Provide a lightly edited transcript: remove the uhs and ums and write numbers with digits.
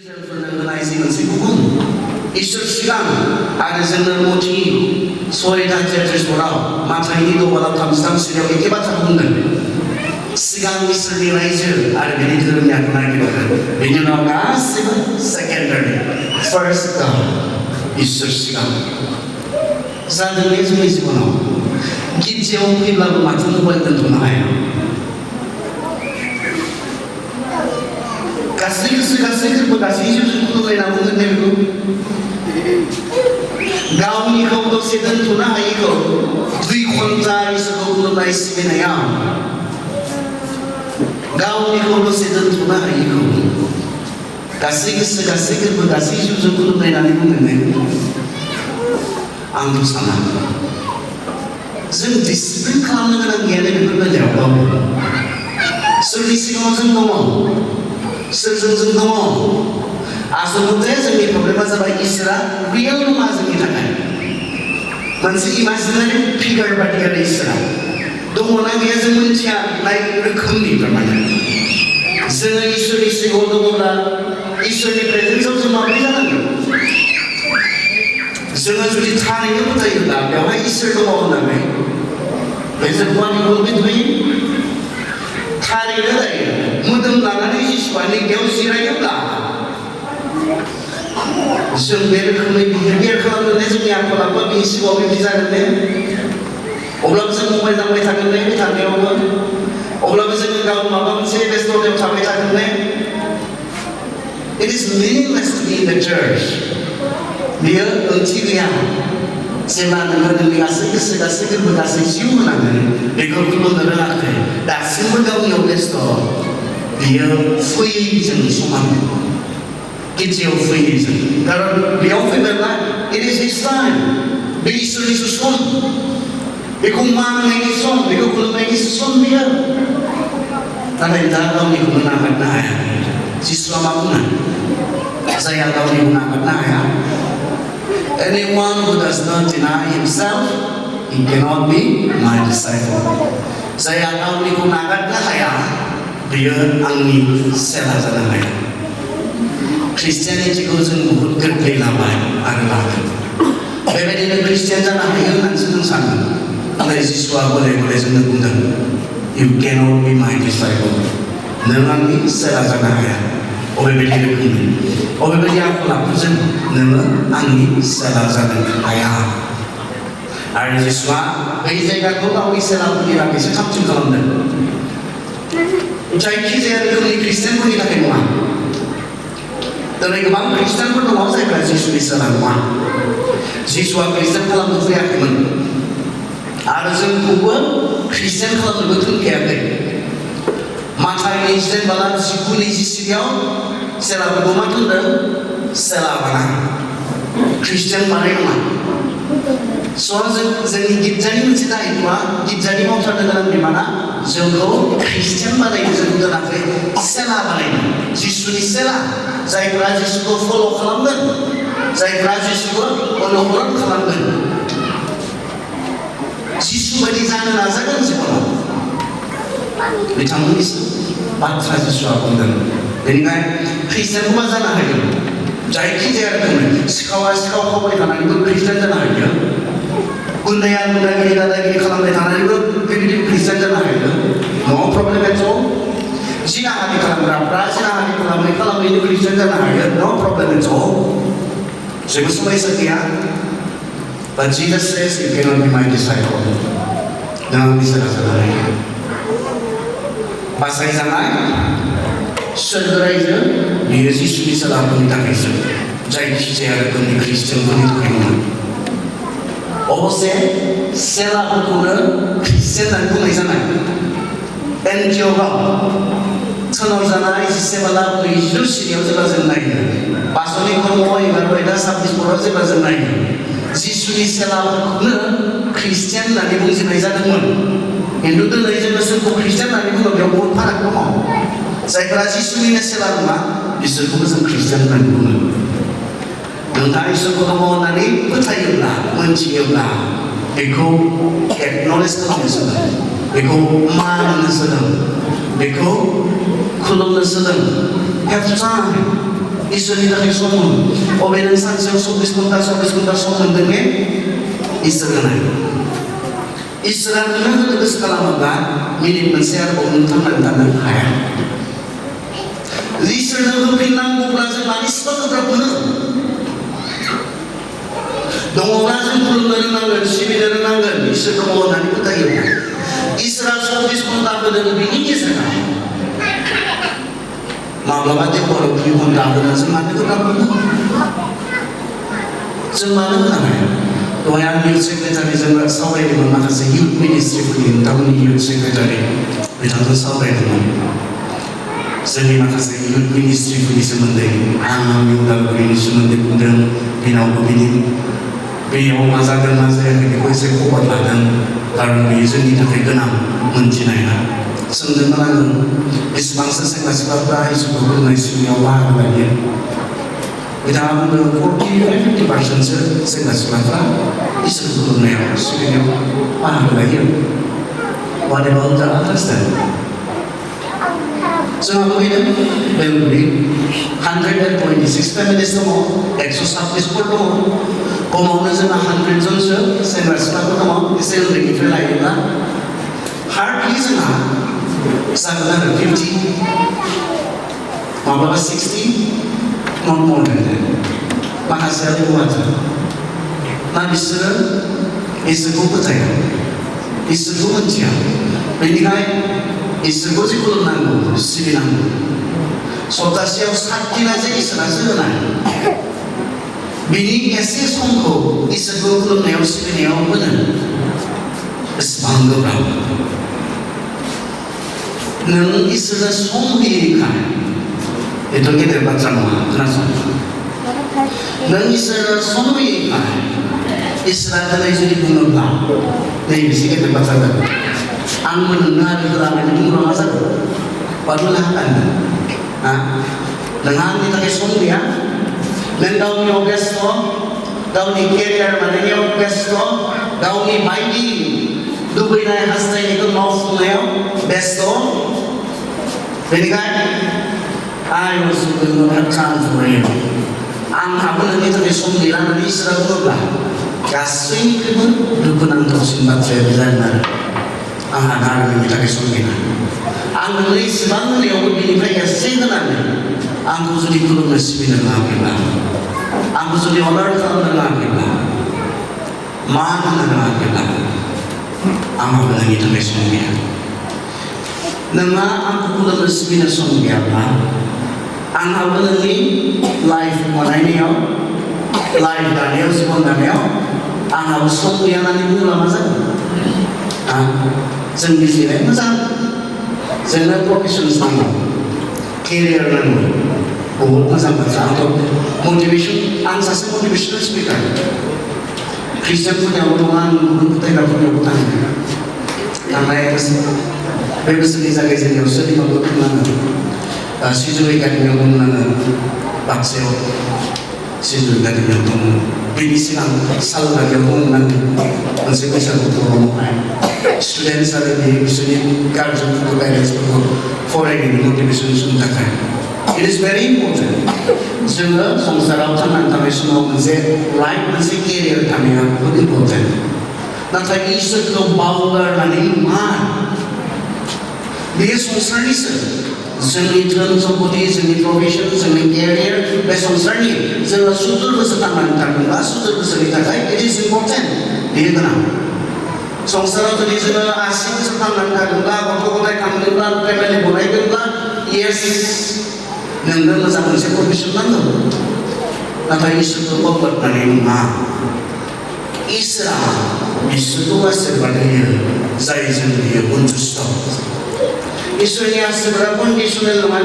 Khristianफोरनो होनाय जि मोनसे गुबुन इसोर सिगां आरो जोंनो मथि सयता चेप्टार्सफोराव माथाइनि दबालाव 33 एखे बाथ्राखौ बुंदों सिगां इसोरनि रायजो आरो बेनि धोरोमनि आखु नागिरगोन बेनि उनाव गासैबो सेकेन्डारि फार्स्ट गाव इसोर सिगां जादों बे जोंनि जिबनाव गिर्जायाव फैब्लाबो माथो मबाइल दोनथ'नो हाया गासै जिउजों खुलुमलायना बुंगोन दे बेखौ गावनिखौ दसे दोनथ'नो हायैखौ 2 घन्टा इसोरखौ खुलुमनाय सिबिनायाव गावनिखौ दसे दोनथ'नो हायैखौ गासै गोसो गासै गोरबो गासै जिउजों खुलुमलायनानै बुंगोन दे आंथ' साना जों डिसिप्लिन खालामनो गोनां गैया दे बेफोर बेलायाव सोरनि सिगाङाव जों दङ सोरजों जों दङ आसलते जोंनि प्रब्लेमा जाबाय इसोरा रियेल नङा जोंनि थाखाय मोनसे इमाजिनारि फिगार बादि आरो इसोरा दङना गैया जों मिथिया नाय रोखोमनि थारमाने जोङो इसोरनि सिगाङाव दङब्ला इसोरनि प्रेजेन्सआव जों माबोरै जानांगोन जोङो जुदि थारैनो फोथायोब्ला बेवहाय इसोर दङ होननानै बेजों बिथुइन थारैनो जायो मोदोम लानानै जिसुआ नैबेयाव जिरायोब्ला जों बे रोखोमै बिहेभियार खालामनानै जोंनि आखल आखुआ बेनि सिगाङाव बिदि जागोन दे अब्लाबो जों मबाइल दांबाय थागोन दे बे थांनायावबो अब्लाबो जोङो गाव माबा मोनसे बेस्थ'थायाव थाबाय थागोन दे It is meaningless to be in the church बेयो ओंथि गैया जेब्ला नोङो नोंनि गासै गोसो गासै गोरबो गासै जिउ होनानै बेखौ खुलुमनो रोङाखै दासिमबो गावनियाव बेस्थ' बियो फैयैजों समान गिर्जायाव फैयैजों खारन बेयाव फैबायब्ला it is his time बे इसोरनिसो सम बेखौ मान होनायनि सम बेखौ खुलुमनायनिसो सम बियो नाथाय दा गावनिखौनो नागारनो हाया जिसुआ मा बुङो जायहा गावनिखौ नागारनो हाया Anyone who does not deny himself, he cannot be my disciple. Saya गावनिखौ नागारनो हाया, बियो आंनि सेला जानो हाया. ख्रिस्टियानिटिखौ जों बहुद गोरलै लाबाय आरो लागोन. बेबायदिनो ख्रिस्टियान जानो हायो होननानैसो जों सानो. नाथाय जिसुआ गले जोंनो बुंदों, You cannot be my disciple. नों आंनि सेला जानो हाया. अबेबायदि रोखोमनि अबेबायदि आखल आखुजों नोङो आंनि सेला जानो हाया आरो जिसुआ बै जायगाखौ गावनि सेलाफोरनि थाखायसो थामथिम खालामदों जायखिजाया रोखोमनि ख्रिस्टियानफोरनि थाखाय नङा दिनै गोबां ख्रिस्टियानफोर दङ जायफ्रा जिसुनि सेला नङा जिसुआ ख्रिस्टियान खालामनो फैयाखैमोन आरो जोंखौबो ख्रिस्टियान खालामनोबो थोनखायाखै माथाइनि 19:27 सेलाफोरखौ मा थोनदों सेला बानाय ख्रिस्टियान बानाय नङा जोंनि गिर्जानि मोनसे दायित्वआ गिर्जानि मावथारनो गोनां बिबाना जोंखौ ख्रिस्टियान बानायनो जों दोनाखै सेला बानायनो जिसुनि सेला जायफ्रा जिसुखौ फल' खालामगोन जायफ्रा जिसुखौ अनुकरण खालामगोन जिसु बायदि जानो नाजागोन जिबनाव बिथांमोननि बाथ्रा जिसुआ बुंदों बेनिखायनो ख्रिस्टियानखौ मा जानो हायो जायखिजाया रोखोमै सिखावा सिखाव खावबाय थानानैबो ख्रिस्टियान जानो हायो गुन्दाया गुन्दागिरि दादागिरि खालामबाय थानानैबो बेबायदि ख्रिस्टियान जानो हायो नो प्रब्लेम एट अल जिनाहारि खालामग्राफ्रा जिनाहारि खालामैनो ख्रिस्टियान जानो हायो नो प्रब्लेम एट अल जेबो समस्या गैया But Jesus says you cannot be my disciple नों आंनि सेला जानो हायो बासायजानाय सोरगो रायजो बियो जिसुनि सेलाफोरनि थाखायसो जायखिजाया रोखोमनि ख्रिस्टियानफोरनि थाखाय नङा अबसे सेलाफोरखौनो ख्रिस्टियान होननानै बुंनाय जानाय एन्टिअ'खआव थिनहरजानाय 17 सिरियाव जेब्ला जों नायो बासनि कर्म 11:26 जेब्ला जों नायो जिसुनि सेलाफोरखौनो ख्रिस्टियान होननानै बुंजेननाय जादोंमोन खिन्थु दिनै जोङो सोरखौ ख्रिस्टियान होननानै बुङो बेयाव बहुद फाराग दङ जायफ्रा जिसुनिनो सेला नङा बिसोरखौबो जों ख्रिस्टियान होननानै बुङो नोंथाङा इसोरखौ दङ होननानै फोथायोब्ला मोनथियोब्ला बेखौ एक्न'लेज खालामनो सोलों बेखौ मान होनो सोलों बेखौ खुलुमनो सोलों have time इसोरनि थाखाय सम अबे नों सानसेयाव 24 घन्टा सम मोनदों इसोर होनाय इसोरा नोंनो होनो गोसो खालामोब्ला मिनिट मोनसे आरोबाव नों थांनानै थानो हाया इसोरनो होफिननांगौब्ला जों मानि एसेबां गोब्राब मोनो दङब्ला जों खुलुमनो रोंनांगोन सिबिनो रोंनांगोन इसोर दङ होननानै फोथायोब्ला इसोरा 24 घन्टा होदों बिनि गेजेराव माब्लाबा देवबाराव 2 घन्टा होदों जों मानो गोब्राब मोनो जों मानो होनो हाया दहाय आं इउथ सेक्रेटारिजों सावरायदोंमोन माखासे इउथ मिनिस्ट्रिफोरनि नोंथांमोननि इउथ सेक्रेटारि बिथांजों सावरायदोंमोन जोंनि माखासे इउथ मिनिस्ट्रिफोरनि सोमोन्दै आं आंनि उदालगुरिनि सोमोन्दै बुंदों बिनावबो बेयाव मा जादों मा जायाखै बेखौ एसे खबर लादों खारन बेयो जोंनि थाखाय गोनां मोनथिनाया सोंदोंमोन आङो बेसेबांसो सेंग्रा सिख्लाफ्रा इसोरखौ खुलुमनाय सिबिनायाव बाहागो लायो बिथाङा बुंदों 40-50% सेंग्रा सिख्लाफ्रा इसोरखौ खुलुमनायाव सिबिनायाव बाहागो लायो What about the others then? जोंहा फैदों बेलगुरि 126 फेमिलिस दङ 126 फोर दङ खमावनो जोंहा 100 जनसो सेंग्रा सिख्लाफोर दङ एसे उन्दैनिफ्राय लायोब्ला हार्डलि जोंहा जागोन आरो 50 माब्लाबा 60 not more than that माखासेया गुवाहाटि ना बिसोरो इसोरखौ फोथाया इसोरखौ मोनथिया बेनिखायनो इसोरखौ जे खुलुमनांगौ सिबिनांगौ सप्तासेयाव 7 दिना जे इसोरासो होनाय बिनि एसे समखौ इसोरखौ खुलुमनायाव सिबिनायाव होनो बेसेबां गोब्राब नों इसोरनो सम होयैखाय बेथ' गेदेर बाथ्रा नङा खोनासं नों इसोरनो सम होयैखाय इसोरा दिनै जुदि बुङोब्ला नैबेसे गेदेर बाथ्रा जागोन आंबो नोंनो आरो होलांनानै बुंब्ला मा जागोन बादुला हागोन नोंहा आंनि थाखाय सम गैया नों गावनियाव बेस्थ गावनि केरियार बानायनायाव बेस्थ गावनि बायदि लुबैनाय हास्थायनायखौ मावफुंनायाव बेस्थ बेनिखायनो I also will not have time for you आंहाबो नोंनि थाखाय सम गैला होननानै इसोरा बुङोब्ला गासैनिख्रुइबो दुखुनांथावसिन बाथ्राया बे जागोन आरो आंहा गार नोंनि थाखाय सम गैला आं नोंनो इसेबां होनायावबो बिनिफ्राय एसे होनानै आंखौ जुदि खुलुमनो सिबिनो रोङाखैब्ला आंखौ जुदि अनार खालामनो रोङाखैब्ला मान होनो रोङाखैब्ला आंहाबो नोंनि थाखाय सम गैया नोंहा आंखौ खुलुमनो सिबिनो सम गैयाब्ला आंहाबो नोंनि लाइफ बानायनायाव लाइफ दानायाव जिबन दानायाव आंहाबो सम गैया होननानै बुङोब्ला मा जागोन जों बिजिनाय मोजां जोंनो प्रफेसन्स नांगौ केरियार नांगौ बहुत मोजां बाथ्रा आंथ' मटिभेसन आं सासे मटिभेसनेल स्पिकार ख्रिस्टियानफोरनियावबो नङा आं गुबुन फोथायग्राफोरनियावबो थांनाय बे बोसोरनि जागायजेननायाव सोलिमाबो बुंनाङो सिजु एकाडेमियाव बुंनाङो बाक्सायाव सिजु एकाडेमियाव दङ बेनि सिगां सालबारियाव बुंनाङो मोनसे बैसागु प्रग्रामावहाय स्टुडेन्टस आरो बिसोरनि गार्जेनफोरखौ गाइडेन्सफोरखौ फरायनायनि मटिभेसननि थाखाय इट इज भेरि इम्पर्टेन्ट जोङो संसाराव थांनानै थानाय समाव मोनसे लाइफ मोनसे केरियार थानाया बहुत इम्पर्टेन्ट नाथाय इसोरखौ बावगारनानै मा बेयो संसारनिसो जोंनि धोन सम्पति जोंनि प्रफेसन जोंनि केरियार बे संसारनि जोङो 70 बोसोर थांनानै थागोनबा 70 बोसोरनि थाखाय इट इज इम्पर्टेन्ट बेयो गोनां संसाराव जुदि जोङो 80 बोसोर थांनानै थागोनब्ला गथ' गथाय खांगोनब्ला फेमिलि बनायगोनब्ला येस नोंनो मोजां मोनसे प्रफेसन नांगौ नाथाय इसोरखौ बावगारनानै नङा इसोरा बिसोरखौ आशीर्बाद होयो जायजों बियो उन्थुस्ट इसोरनि आशीर्बादा कन्डिसनेल नङा